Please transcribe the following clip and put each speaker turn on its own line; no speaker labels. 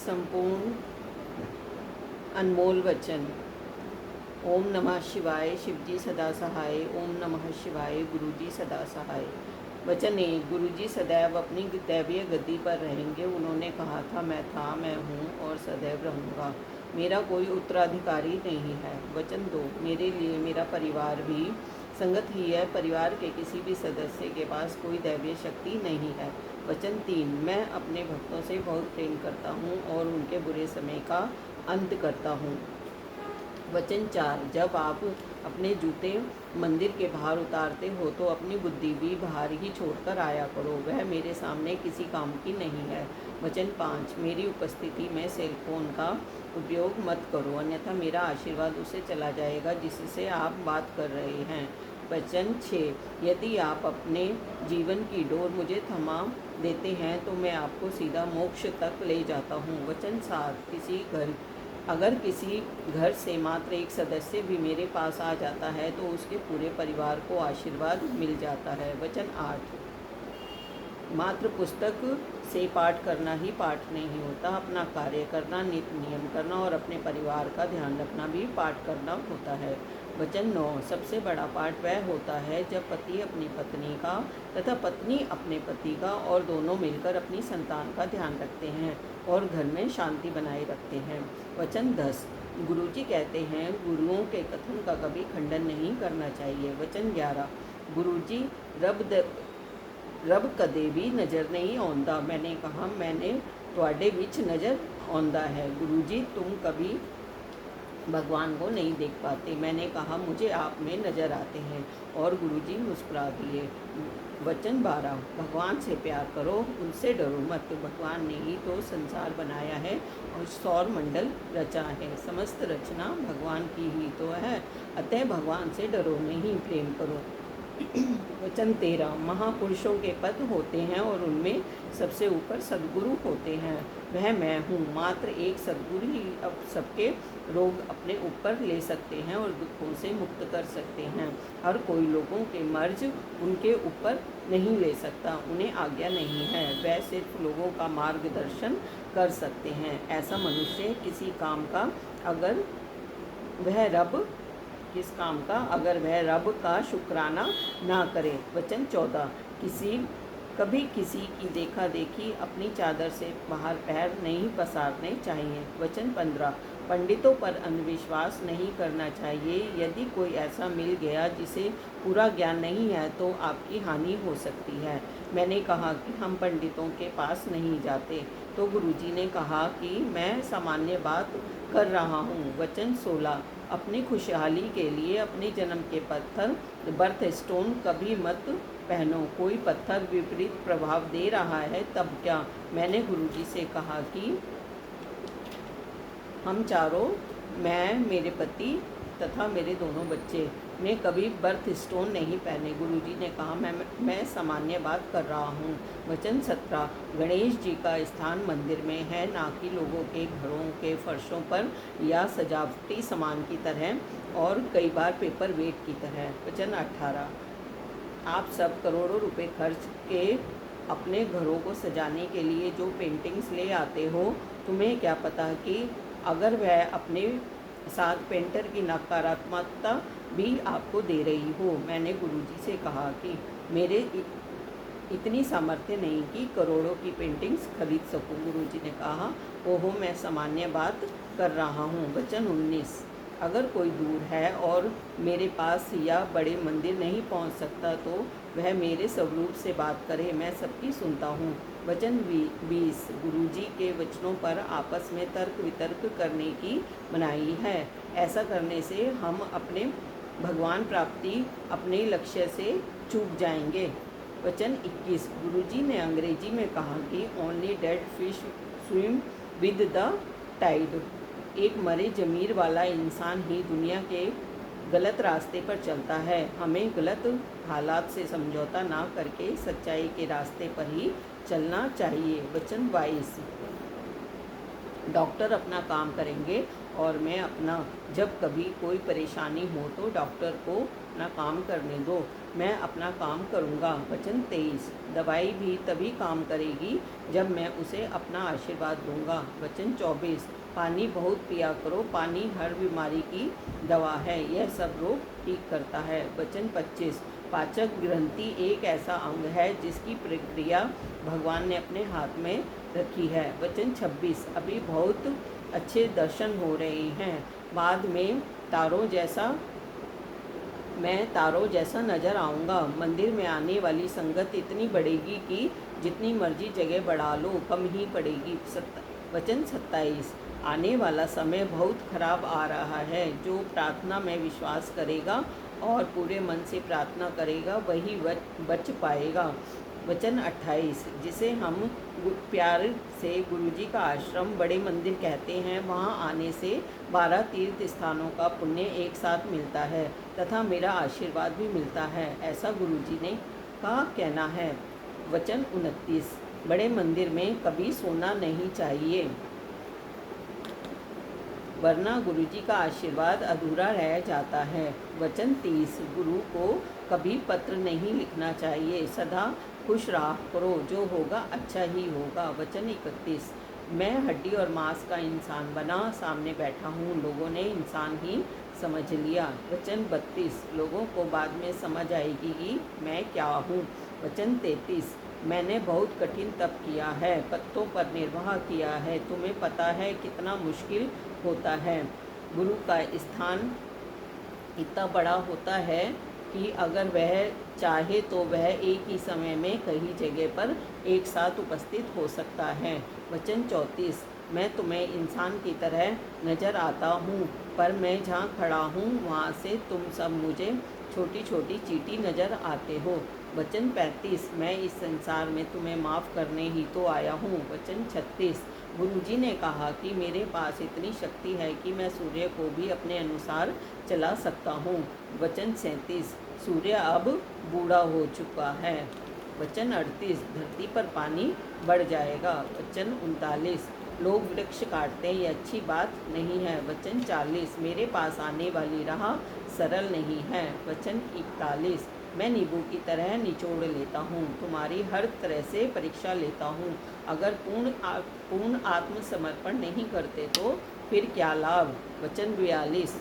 संपूर्ण अनमोल वचन। ओम नमः शिवाय, शिवजी सदा सहाय। ओम नमः शिवाय, गुरुजी सदा सहाय। वचन 1। गुरुजी सदैव अपनी दैवीय गद्दी पर रहेंगे। उन्होंने कहा था, मैं हूँ और सदैव रहूँगा। मेरा कोई उत्तराधिकारी नहीं है। वचन 2। मेरे लिए मेरा परिवार भी संगत ही है। परिवार के किसी भी सदस्य के पास कोई दैवीय शक्ति नहीं है। वचन 3। मैं अपने भक्तों से बहुत प्रेम करता हूँ और उनके बुरे समय का अंत करता हूँ। वचन 4। जब आप अपने जूते मंदिर के बाहर उतारते हो तो अपनी बुद्धि भी बाहर ही छोड़कर आया करो, वह मेरे सामने किसी काम की नहीं है। वचन 5। मेरी उपस्थिति में सेल फोन का उपयोग मत करो, अन्यथा मेरा आशीर्वाद उससे चला जाएगा जिससे आप बात कर रहे हैं। वचन 6। यदि आप अपने जीवन की डोर मुझे थमा देते हैं तो मैं आपको सीधा मोक्ष तक ले जाता हूँ। वचन 7। अगर किसी घर से मात्र एक सदस्य भी मेरे पास आ जाता है तो उसके पूरे परिवार को आशीर्वाद मिल जाता है। वचन 8। मात्र पुस्तक से पाठ करना ही पाठ नहीं होता, अपना कार्य करना, नित्य नियम करना और अपने परिवार का ध्यान रखना भी पाठ करना होता है। वचन 9। सबसे बड़ा पाठ वह होता है जब पति अपनी पत्नी का तथा पत्नी अपने पति का और दोनों मिलकर अपनी संतान का ध्यान रखते हैं और घर में शांति बनाए रखते हैं। वचन 10। गुरुजी कहते हैं, गुरुओं के कथन का कभी खंडन नहीं करना चाहिए। वचन 11। गुरुजी रब कदे भी नज़र नहीं आउंदा। मैंने कहा, मैंने तुहाडे विच नज़र आउंदा है। गुरुजी, तुम कभी भगवान को नहीं देख पाते। मैंने कहा, मुझे आप में नज़र आते हैं और गुरुजी मुस्कुरा दिए। वचन 12। भगवान से प्यार करो, उनसे डरो मत। भगवान ने ही तो संसार बनाया है और सौर मंडल रचा है। समस्त रचना भगवान की ही तो है, अतः भगवान से डरो नहीं, प्रेम करो। वचन 13। महापुरुषों के पद होते हैं और उनमें सबसे ऊपर सद्गुरु होते हैं। वह मैं हूँ। मात्र एक सद्गुरु ही अब सबके रोग अपने ऊपर ले सकते हैं और दुखों से मुक्त कर सकते हैं। हर कोई लोगों के मर्ज उनके ऊपर नहीं ले सकता, उन्हें आज्ञा नहीं है। वह सिर्फ लोगों का मार्गदर्शन कर सकते हैं। ऐसा मनुष्य किसी काम का अगर वह रब का शुक्राना ना करे। वचन 14। कभी किसी की देखा देखी अपनी चादर से बाहर पैर नहीं पसारने चाहिए। वचन 15। पंडितों पर अंधविश्वास नहीं करना चाहिए। यदि कोई ऐसा मिल गया जिसे पूरा ज्ञान नहीं है तो आपकी हानि हो सकती है। मैंने कहा कि हम पंडितों के पास नहीं जाते तो गुरुजी ने कहा कि मैं सामान्य बात कर रहा हूँ। वचन 16। अपनी खुशहाली के लिए अपने जन्म के पत्थर बर्थ स्टोन कभी मत पहनो। कोई पत्थर विपरीत प्रभाव दे रहा है तब क्या? मैंने गुरुजी से कहा कि हम चारों, मैं, मेरे पति तथा मेरे दोनों बच्चे ने कभी बर्थ स्टोन नहीं पहने। गुरुजी ने कहा, मैं सामान्य बात कर रहा हूँ। वचन 17। गणेश जी का स्थान मंदिर में है, ना कि लोगों के घरों के फर्शों पर या सजावटी सामान की तरह और कई बार पेपर वेट की तरह। वचन 18। आप सब करोड़ों रुपए खर्च के अपने घरों को सजाने के लिए जो पेंटिंग्स ले आते हो, तुम्हें क्या पता कि अगर वह अपने साथ पेंटर की नकारात्मकता भी आपको दे रही हो। मैंने गुरुजी से कहा कि मेरे इतनी सामर्थ्य नहीं कि करोड़ों की पेंटिंग्स खरीद सकूं। गुरुजी ने कहा, ओहो, मैं सामान्य बात कर रहा हूँ। वचन 19। अगर कोई दूर है और मेरे पास या बड़े मंदिर नहीं पहुँच सकता तो वह मेरे स्वरूप से बात करे, मैं सबकी सुनता हूँ। वचन 20। गुरुजी के वचनों पर आपस में तर्क वितर्क करने की मनाही है। ऐसा करने से हम अपने भगवान प्राप्ति, अपने लक्ष्य से चूक जाएंगे। वचन 21। गुरुजी ने अंग्रेजी में कहा कि only dead fish swim with the tide. एक मरे जमीर वाला इंसान ही दुनिया के गलत रास्ते पर चलता है। हमें गलत हालात से समझौता ना करके सच्चाई के रास्ते पर ही चलना चाहिए। वचन 22। डॉक्टर अपना काम करेंगे और मैं अपना, जब कभी कोई परेशानी हो तो डॉक्टर को अपना काम करने दो, मैं अपना काम करूँगा। वचन 23, दवाई भी तभी काम करेगी जब मैं उसे अपना आशीर्वाद दूंगा। वचन 24, पानी बहुत पिया करो, पानी हर बीमारी की दवा है, यह सब रोग ठीक करता है। वचन 25, पाचक ग्रंथि एक ऐसा अंग है जिसकी प्रक्रिया भगवान ने अपने हाथ में रखी है। वचन 26, अभी बहुत अच्छे दर्शन हो रहे हैं, बाद में मैं तारों जैसा नजर आऊँगा। मंदिर में आने वाली संगत इतनी बढ़ेगी कि जितनी मर्जी जगह बढ़ा लो कम ही पड़ेगी। वचन 27, आने वाला समय बहुत खराब आ रहा है, जो प्रार्थना में विश्वास करेगा और पूरे मन से प्रार्थना करेगा वही बच पाएगा। वचन 28, जिसे हम प्यार से गुरुजी का आश्रम बड़े मंदिर कहते हैं, वहाँ आने से 12 तीर्थ स्थानों का पुण्य एक साथ मिलता है तथा मेरा आशीर्वाद भी मिलता है, ऐसा गुरुजी ने का कहना है। वचन 29, बड़े मंदिर में कभी सोना नहीं चाहिए, वरना गुरुजी का आशीर्वाद अधूरा रह जाता है। वचन 30, गुरु को कभी पत्र नहीं लिखना चाहिए, सदा खुश रहा करो, जो होगा अच्छा ही होगा। वचन 31, मैं हड्डी और मांस का इंसान बना, सामने बैठा हूँ, लोगों ने इंसान ही समझ लिया। वचन 32, लोगों को बाद में समझ आएगी कि मैं क्या हूँ। वचन 33, मैंने बहुत कठिन तप किया है, पत्तों पर निर्वाह किया है, तुम्हें पता है कितना मुश्किल होता है। गुरु का स्थान इतना बड़ा होता है कि अगर वह चाहे तो वह एक ही समय में कई जगह पर एक साथ उपस्थित हो सकता है। वचन 34, मैं तुम्हें इंसान की तरह नज़र आता हूँ, पर मैं जहाँ खड़ा हूँ वहाँ से तुम सब मुझे छोटी छोटी चींटी नज़र आते हो। वचन 35, मैं इस संसार में तुम्हें माफ़ करने ही तो आया हूँ। वचन 36, गुरुजी ने कहा कि मेरे पास इतनी शक्ति है कि मैं सूर्य को भी अपने अनुसार चला सकता हूँ। वचन 37, सूर्य अब बूढ़ा हो चुका है। वचन 38, धरती पर पानी बढ़ जाएगा। वचन 39, लोग वृक्ष काटते हैं, ये अच्छी बात नहीं है। वचन 40, मेरे पास आने वाली राह सरल नहीं है। वचन 41, मैं नींबू की तरह निचोड़ लेता हूँ, तुम्हारी हर तरह से परीक्षा लेता हूँ, अगर पूर्ण आत्मसमर्पण नहीं करते तो फिर क्या लाभ। वचन 42,